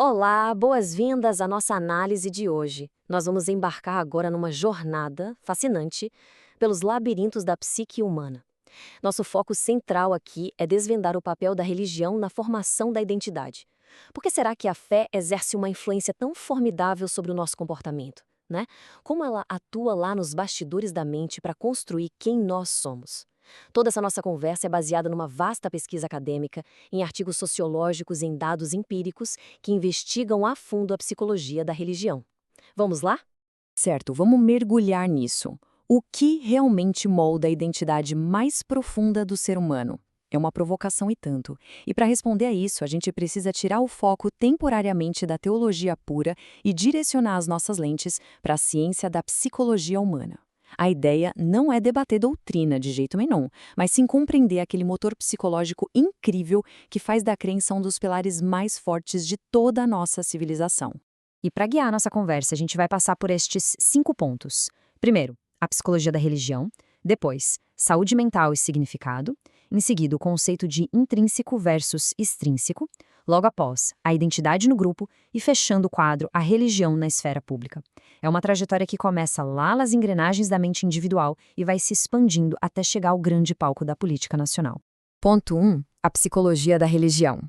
Olá, boas-vindas à nossa análise de hoje. Nós vamos embarcar agora numa jornada fascinante pelos labirintos da psique humana. Nosso foco central aqui é desvendar o papel da religião na formação da identidade. Por que será que a fé exerce uma influência tão formidável sobre o nosso comportamento, né? Como ela atua lá nos bastidores da mente para construir quem nós somos? Toda essa nossa conversa é baseada numa vasta pesquisa acadêmica, em artigos sociológicos e em dados empíricos que investigam a fundo a psicologia da religião. Vamos lá? Certo, vamos mergulhar nisso. O que realmente molda a identidade mais profunda do ser humano? É uma provocação e tanto. E para responder a isso, a gente precisa tirar o foco temporariamente da teologia pura e direcionar as nossas lentes para a ciência da psicologia humana. A ideia não é debater doutrina de jeito nenhum, mas sim compreender aquele motor psicológico incrível que faz da crença um dos pilares mais fortes de toda a nossa civilização. E para guiar a nossa conversa, a gente vai passar por estes 5 pontos. Primeiro, a psicologia da religião. Depois, saúde mental e significado. Em seguida, o conceito de intrínseco versus extrínseco. Logo após, a identidade no grupo. E fechando o quadro, a religião na esfera pública. É uma trajetória que começa lá nas engrenagens da mente individual e vai se expandindo até chegar ao grande palco da política nacional. Ponto 1. A psicologia da religião.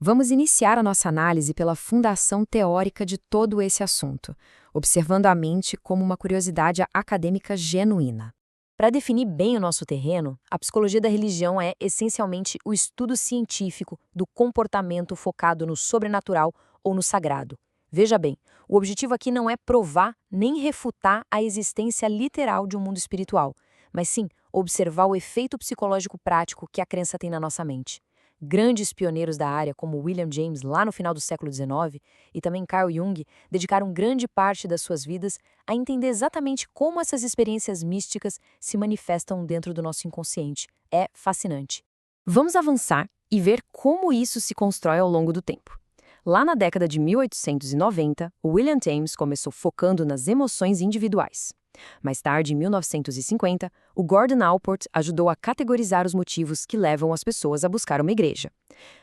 Vamos iniciar a nossa análise pela fundação teórica de todo esse assunto, observando a mente como uma curiosidade acadêmica genuína. Para definir bem o nosso terreno, a psicologia da religião é, essencialmente, o estudo científico do comportamento focado no sobrenatural ou no sagrado. Veja bem, o objetivo aqui não é provar nem refutar a existência literal de um mundo espiritual, mas sim observar o efeito psicológico prático que a crença tem na nossa mente. Grandes pioneiros da área, como William James, lá no final do século XIX, e também Carl Jung, dedicaram grande parte das suas vidas a entender exatamente como essas experiências místicas se manifestam dentro do nosso inconsciente. É fascinante. Vamos avançar e ver como isso se constrói ao longo do tempo. Lá na década de 1890, o William James começou focando nas emoções individuais. Mais tarde, em 1950, o Gordon Allport ajudou a categorizar os motivos que levam as pessoas a buscar uma igreja.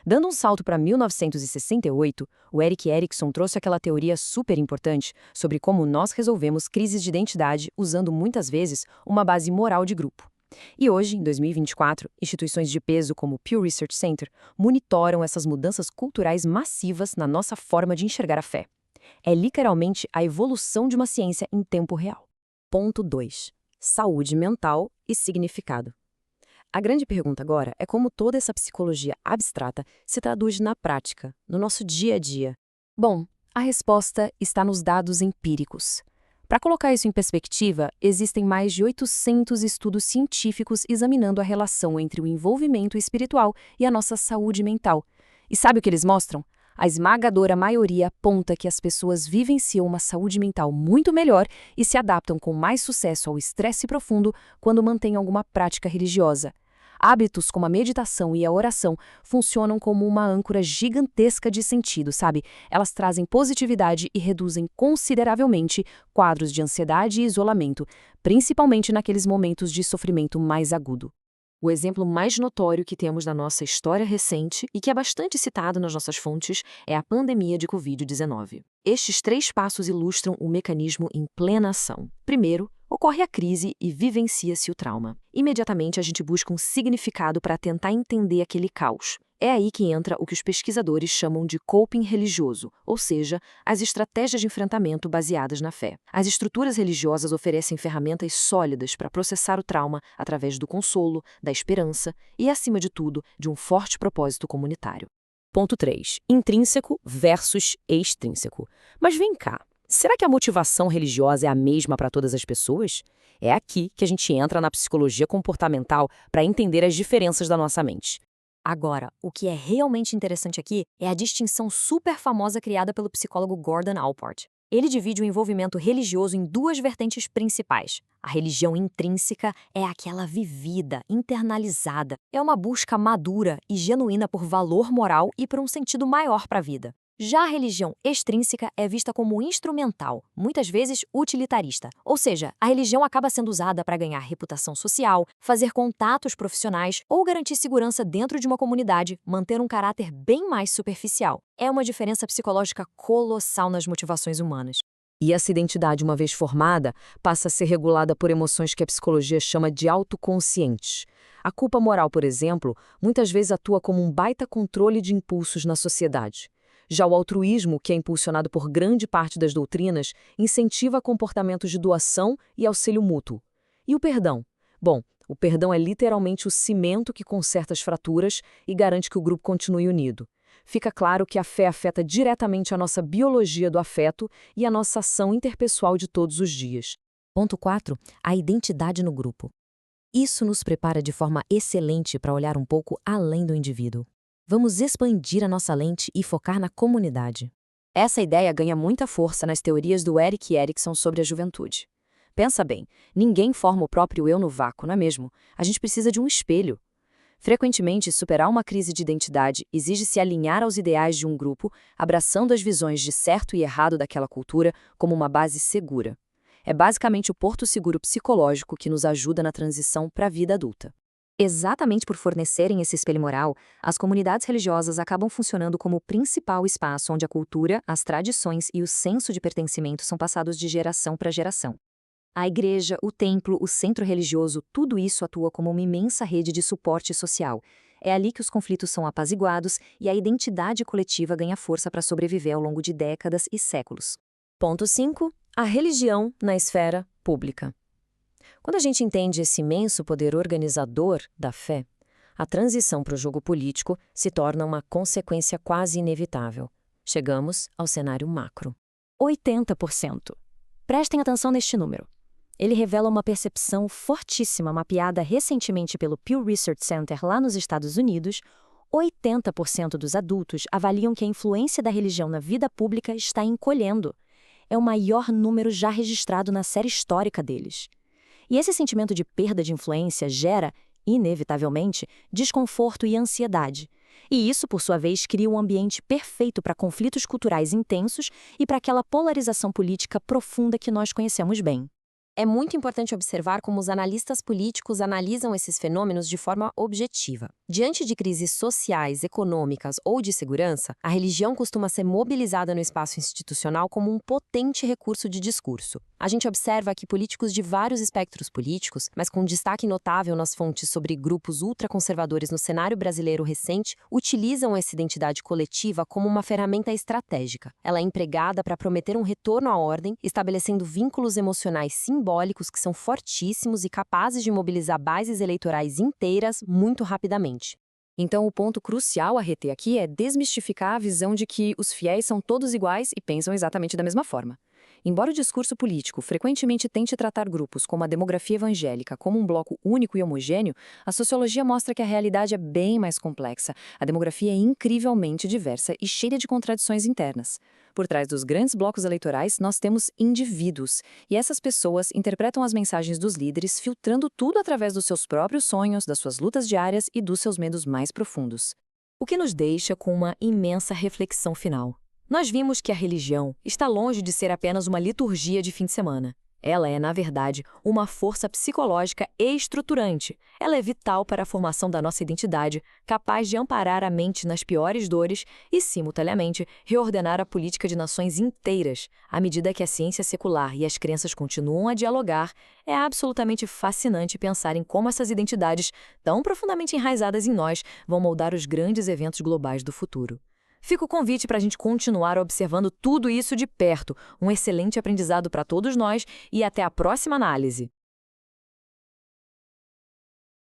Dando um salto para 1968, o Erik Erikson trouxe aquela teoria super importante sobre como nós resolvemos crises de identidade usando muitas vezes uma base moral de grupo. E hoje, em 2024, instituições de peso como o Pew Research Center monitoram essas mudanças culturais massivas na nossa forma de enxergar a fé. É literalmente a evolução de uma ciência em tempo real. Ponto 2. Saúde mental e significado. A grande pergunta agora é como toda essa psicologia abstrata se traduz na prática, no nosso dia a dia. Bom, a resposta está nos dados empíricos. Para colocar isso em perspectiva, existem mais de 800 estudos científicos examinando a relação entre o envolvimento espiritual e a nossa saúde mental. E sabe o que eles mostram? A esmagadora maioria aponta que as pessoas vivenciam uma saúde mental muito melhor e se adaptam com mais sucesso ao estresse profundo quando mantêm alguma prática religiosa. Hábitos como a meditação e a oração funcionam como uma âncora gigantesca de sentido, sabe? Elas trazem positividade e reduzem consideravelmente quadros de ansiedade e isolamento, principalmente naqueles momentos de sofrimento mais agudo. O exemplo mais notório que temos na nossa história recente e que é bastante citado nas nossas fontes é a pandemia de Covid-19. Estes 3 passos ilustram o mecanismo em plena ação. Primeiro, ocorre a crise e vivencia-se o trauma. Imediatamente a gente busca um significado para tentar entender aquele caos. É aí que entra o que os pesquisadores chamam de coping religioso, ou seja, as estratégias de enfrentamento baseadas na fé. As estruturas religiosas oferecem ferramentas sólidas para processar o trauma através do consolo, da esperança e, acima de tudo, de um forte propósito comunitário. Ponto 3. Intrínseco versus extrínseco. Mas vem cá, será que a motivação religiosa é a mesma para todas as pessoas? É aqui que a gente entra na psicologia comportamental para entender as diferenças da nossa mente. Agora, o que é realmente interessante aqui é a distinção super famosa criada pelo psicólogo Gordon Allport. Ele divide o envolvimento religioso em 2 vertentes principais. A religião intrínseca é aquela vivida, internalizada. É uma busca madura e genuína por valor moral e por um sentido maior para a vida. Já a religião extrínseca é vista como instrumental, muitas vezes utilitarista. Ou seja, a religião acaba sendo usada para ganhar reputação social, fazer contatos profissionais ou garantir segurança dentro de uma comunidade, manter um caráter bem mais superficial. É uma diferença psicológica colossal nas motivações humanas. E essa identidade, uma vez formada, passa a ser regulada por emoções que a psicologia chama de autoconscientes. A culpa moral, por exemplo, muitas vezes atua como um baita controle de impulsos na sociedade. Já o altruísmo, que é impulsionado por grande parte das doutrinas, incentiva comportamentos de doação e auxílio mútuo. E o perdão? Bom, o perdão é literalmente o cimento que conserta as fraturas e garante que o grupo continue unido. Fica claro que a fé afeta diretamente a nossa biologia do afeto e a nossa ação interpessoal de todos os dias. Ponto 4. A identidade no grupo. Isso nos prepara de forma excelente para olhar um pouco além do indivíduo. Vamos expandir a nossa lente e focar na comunidade. Essa ideia ganha muita força nas teorias do Erik Erikson sobre a juventude. Pensa bem, ninguém forma o próprio eu no vácuo, não é mesmo? A gente precisa de um espelho. Frequentemente, superar uma crise de identidade exige se alinhar aos ideais de um grupo, abraçando as visões de certo e errado daquela cultura como uma base segura. É basicamente o porto seguro psicológico que nos ajuda na transição para a vida adulta. Exatamente por fornecerem esse espelho moral, as comunidades religiosas acabam funcionando como o principal espaço onde a cultura, as tradições e o senso de pertencimento são passados de geração para geração. A igreja, o templo, o centro religioso, tudo isso atua como uma imensa rede de suporte social. É ali que os conflitos são apaziguados e a identidade coletiva ganha força para sobreviver ao longo de décadas e séculos. Ponto 5. A religião na esfera pública. Quando a gente entende esse imenso poder organizador da fé, a transição para o jogo político se torna uma consequência quase inevitável. Chegamos ao cenário macro. 80%. Prestem atenção neste número. Ele revela uma percepção fortíssima mapeada recentemente pelo Pew Research Center lá nos Estados Unidos. 80% dos adultos avaliam que a influência da religião na vida pública está encolhendo. É o maior número já registrado na série histórica deles. E esse sentimento de perda de influência gera, inevitavelmente, desconforto e ansiedade. E isso, por sua vez, cria um ambiente perfeito para conflitos culturais intensos e para aquela polarização política profunda que nós conhecemos bem. É muito importante observar como os analistas políticos analisam esses fenômenos de forma objetiva. Diante de crises sociais, econômicas ou de segurança, a religião costuma ser mobilizada no espaço institucional como um potente recurso de discurso. A gente observa que políticos de vários espectros políticos, mas com destaque notável nas fontes sobre grupos ultraconservadores no cenário brasileiro recente, utilizam essa identidade coletiva como uma ferramenta estratégica. Ela é empregada para prometer um retorno à ordem, estabelecendo vínculos emocionais simbólicos que são fortíssimos e capazes de mobilizar bases eleitorais inteiras muito rapidamente. Então, o ponto crucial a reter aqui é desmistificar a visão de que os fiéis são todos iguais e pensam exatamente da mesma forma. Embora o discurso político frequentemente tente tratar grupos como a demografia evangélica como um bloco único e homogêneo, a sociologia mostra que a realidade é bem mais complexa. A demografia é incrivelmente diversa e cheia de contradições internas. Por trás dos grandes blocos eleitorais, nós temos indivíduos, e essas pessoas interpretam as mensagens dos líderes filtrando tudo através dos seus próprios sonhos, das suas lutas diárias e dos seus medos mais profundos. O que nos deixa com uma imensa reflexão final. Nós vimos que a religião está longe de ser apenas uma liturgia de fim de semana. Ela é, na verdade, uma força psicológica e estruturante. Ela é vital para a formação da nossa identidade, capaz de amparar a mente nas piores dores e, simultaneamente, reordenar a política de nações inteiras. À medida que a ciência secular e as crenças continuam a dialogar, é absolutamente fascinante pensar em como essas identidades, tão profundamente enraizadas em nós, vão moldar os grandes eventos globais do futuro. Fica o convite para a gente continuar observando tudo isso de perto. Um excelente aprendizado para todos nós e até a próxima análise.